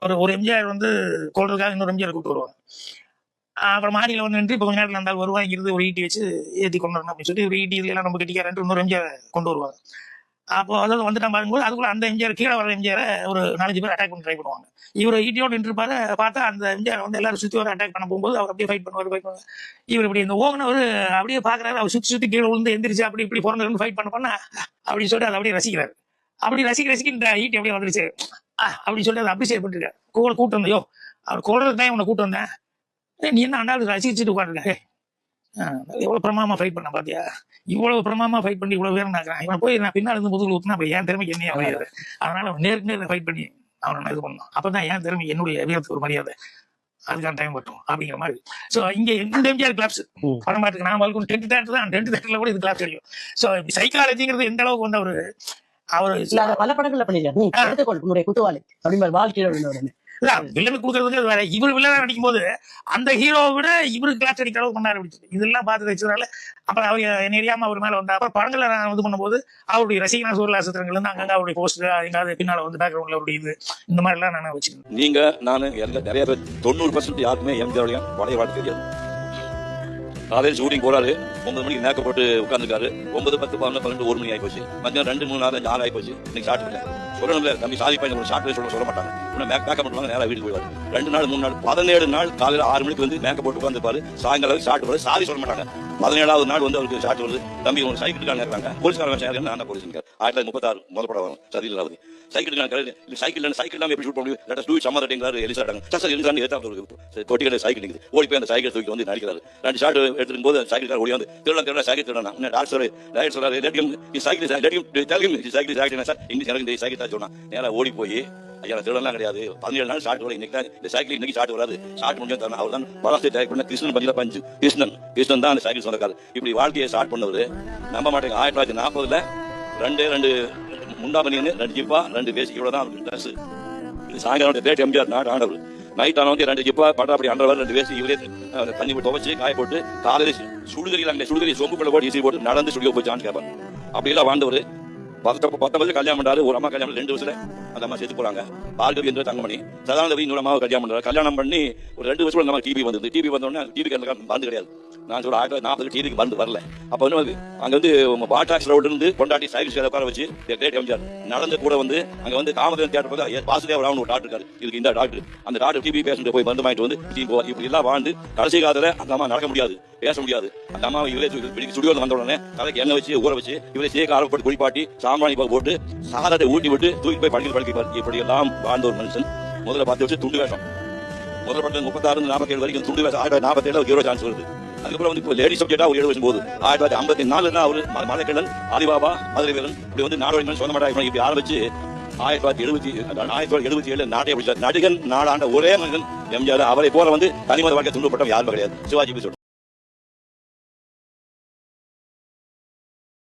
ஒரு எம்ஜிஆர் வந்து கொள்றதுக்காக இன்னொரு எம்ஜிஆர் கூப்பிட்டு வருவாங்க. அப்புறம் மாடியில் வந்து நின்று இப்போ கொஞ்ச நேரத்தில் இருந்தால் வருவாங்கிறது ஒரு ஈட்டி வச்சு ஏற்றி கொண்டு வரணும் அப்படின்னு சொல்லி ஒரு ஈட்டி இதெல்லாம் ரொம்ப கெட்டிக்காரன்ட்டு இன்னொரு எம்ஜிஆர் கொண்டு வருவாங்க. அப்போ அதாவது வந்துட்டான் பாருங்கும்போது அதுக்குள்ள அந்த எம்ஜிஆர் கீழே வர எம்ஜிஆரை ஒரு 4-5 பேர் அட்டாக் பண்ணி ட்ரை பண்ணுவாங்க. இவர் ஈட்டியோடு நின்றுப்பாரு. பார்த்தா அந்த எம்ஜிஆர் வந்து எல்லாரும் சுற்றி வர அட்டாக் பண்ண போகும்போது அவர் அப்படியே ஃபைட் பண்ணுவார். இவர் இப்படி இந்த ஓகனவர் அப்படியே பார்க்குறாரு. அவர் சுற்றி கீழே விழுந்து எந்திரிச்சு அப்படி இப்படி பிறந்து ஃபைட் பண்ண அப்படின்னு சொல்லிட்டு அதை அப்படியே ரசிக்கிறாரு. அப்படி ரசிக்க இந்த ஈட்டி அப்படியே வந்துருச்சு அப்படின்னு சொல்லி அதை அப்ரிசியேட் பண்ணிருக்காரு. கூட்டு வந்தையோ அவர் கொள்றது தான் உன்னை கூட்டு வந்தேன். நீ என்ன அண்டாவது ரசிச்சுட்டு உட்காந்துருக்காரு. எவ்வளவு பிரமாமா ஃபைட் பண்ண பாத்தியா, இவ்வளவு பிரமாமா ஃபைட் பண்ணி இவ்வளவு பேர் நாக்குறான். இவன் போய் நான் பின்னாடி இருந்து முதுகுல ஊத்துனா என் திறமைக்கு என்னையா மரியாதை. அதனால நேருக்கு நேரம் ஃபைட் பண்ணி அவனை இது பண்ணணும். அப்பதான் என் திறமை என்னுடைய வீரத்துக்கு ஒரு மரியாதை. அதுக்கான டைம் பட்டும் அப்படிங்கிற மாதிரி. ஸோ இங்க இந்த எம்ஜிஆர் கிளாப்ஸ் படம் பாட்டுக்கு நான் வளர்க்கும் 10th தேட்டர் தான். 10th தேட்டர்ல கூட இது கிளாப்ஸ் கிடைக்கும். ஸோ சைக்காலஜிங்கிறது எந்த அளவுக்கு வந்து அவர் பல படங்கள்ல பண்ணிருக்காரு. குத்துவாளி அப்படின்னு வாழ்க்கையில வில்லனுக்கு கொடுக்கறது வேற. இவர் வில்லனா நடிக்கும் போது அந்த ஹீரோவை விட இவருக்கு கிளாஸ் அடிக்கிற அளவுக்கு பண்ணாரு அப்படின்னு இதெல்லாம் பார்த்து வச்சதுனால அப்புறம் அவர் என்ன எரியாம அவர் மேல வந்தா. அப்புறம் படங்களை நான் இது பண்ணும்போது அவருடைய ரசிகனா சூரியலாசத்திரங்கள் இருந்து அங்கங்க அவருடைய போஸ்டர் எங்காவது பின்னால வந்து பேக்ரவுண்ட்ல அவருடைய இந்த மாதிரி எல்லாம் நான் வச்சுக்கேன். நீங்க நானு நிறைய பேர் 90% யாருக்குமே எம்ஜிஆர் பழைய வாழ்க்கை தெரியாது. காலையில் ஷூட்டிங் போறாரு, 9 மணிக்கு மேக்கப் போட்டு உட்காந்துருக்காரு. 9, 10, 11, 12, 1 மணி ஆகி போச்சு. மத்தியம் 2, 3, 4, 5, 6 ஆகி போச்சு. இன்னைக்கு ஷார்ட் இல்லை சொல்லணும்ல. தம்பி சாதி பையன் ஷார்ட் சொல்ல மாட்டாங்க. மேக்கப் பண்ணுவாங்க, நேராக வீட்டுக்கு போயிடுவாரு. 2 நாள் 3 நாள் 17 நாள் காலையில் 6 மணிக்கு வந்து மேக்கப் போட்டு உட்காந்துருப்பாரு. சாயங்காலம் ஷார்ட் போது சாதி சொல்ல மாட்டாங்க. 17வது நாள் வந்து அவருக்கு ஷார்ட் வருது. தம்பி உங்க சைக்கிள் இருக்காங்க. போலீஸ்காரன் நான் போலீஸ் 1936 முதல் படம் வரும் சதிலாவது சைக்கிள் சைக்கிள் எப்படி ஷூட் பண்ண முடியும். டூ சம்மர் அடிங்கிறாரு எலிசாட்டாங்க. சார் எலிசாண்டு ஏதாவது தொட்டிகளை சைக்கிள் நிற்குது. ஓடி போய் அந்த சைக்கிள் தூக்கி வந்து நடிக்கிறாரு. 2 ஷார்ட் எடுத்துக்கும் போது சைக்கிள் ஓடி வந்து திருடா சைக்கிள் திருடா டாக்டர் சொல்றாரு சைக்கிள் சொன்னா நேரம் ஓடி போய் ஐயா திருடலாம் கிடையாது. 17 நாள் ஷார்ட் வரும். இன்னைக்கு இந்த சைக்கிள் இன்னைக்கு ஷார்ட் வராது. ஷார்ட் முடிஞ்சு தரணும். அவர் தான் பலாஸ்தி டைரக்ட் பண்ண கிருஷ்ணன் பஞ்சில பஞ்சு கிருஷ்ணன் தான் அந்த சைக்கிள் சொந்தக்காரு. இப்படி வாழ்க்கையை ஸ்டார்ட் பண்ணவர் நம்ப மாட்டேங்க. 1940 2 முண்டா பனியன்னு 2 ஜிப்பா 2 பேசிக்கோட தான் அவருக்கு ட்ரெஸ். சாயங்காலம் டேட் எம்ஜிஆர் நாட் ஆனவர். நைட் ஆனவங்க 2 ஜிப்பா பட்டாப்படி அண்டர்வேர் 2 பேசி இவரே தண்ணி போட்டு துவச்சு காய போட்டு காலையில் சுடுகறி சொம்புக்குள்ள போட்டு ஈஸி போட்டு நடந்து ஸ்டுடியோ போச்சான்னு கேட்பார். அப்படியெல்லாம் வாழ்ந்தவர் 19 கல்யாணம் பண்ணாரு. ஒரு அம்மா கல்யாணம் 2 வருஷத்துல அந்த அம்மா சேர்த்து போறாங்க. பார்கவி என்ற தங்கமணி சதானந்தவி இன்னொரு அம்மாவை கல்யாணம் பண்றாரு. கல்யாணம் பண்ணி ஒரு 2 வருஷம் நம்ம டிவி வந்தது. டிவி வந்தோடனே டிவிக்கு மருந்து கிடையாது. நான் சொல்ல 1940 டிவிக்கு மருந்து வரல. அப்ப வந்து அங்க வந்து பாட்டாக்ஸ் ரோடு இருந்து கொண்டாடி சைக்கிள் உட்கார வச்சு கிரேட் எம்ஜிஆர் நடந்து கூட வந்து அங்க வந்து காமதேவன் தியேட்டர் வாசுதேவ ராவன் ஒரு டாக்டர் இருக்காரு. இதுக்கு இந்த டாக்டர் அந்த டாக்டர் டிவி பேஷண்ட் போய் மருந்து வாங்கிட்டு வந்து இப்படி எல்லாம் வாழ்ந்து கடைசி காலத்துல அந்த அம்மா நடக்க முடியாது, பேச முடியாது. அந்த அம்மா இவரே ஸ்டுடியோ வந்த உடனே தலைக்கு எண்ணெய் வச்சு ஊற வச்சு இவரே சேர்க்க ஆரம்பப்பட்டு குளிப்பாட்டி சாம்பாணி போட்டு சாதத்தை ஊட்டி விட்டு தூக்கி போய் படிப்பார். இப்படி எல்லாம் வாழ்ந்த ஒரு மனுஷன். முதல்ல 10 வருஷம் துண்டு வேஷம். முதல்ல படத்துல 36 47 வரைக்கும் துண்டு வேஷம். 1947 ஹீரோ சான்ஸ் வருது. அதுக்கப்புறம் வந்து இப்போ லேடி சப்ஜெக்டா ஒரு 7 வருஷம் போகுது. 1954 அவரு மலைக்கண்ணன் ஆதிபாபா மதுரை வீரன் இப்படி வந்து நாடோடி சொந்த மாட்டா இப்படி ஆரம்பிச்சு 1977 நாட்டை பிடிச்சார். நடிகன் நாடாண்ட ஒரே மனிதன் எம்ஜிஆர். அவரை போல வந்து தனிமத வாழ்க்கை துண்டுபட்டம் யாருமே கிடையாது. சிவாஜி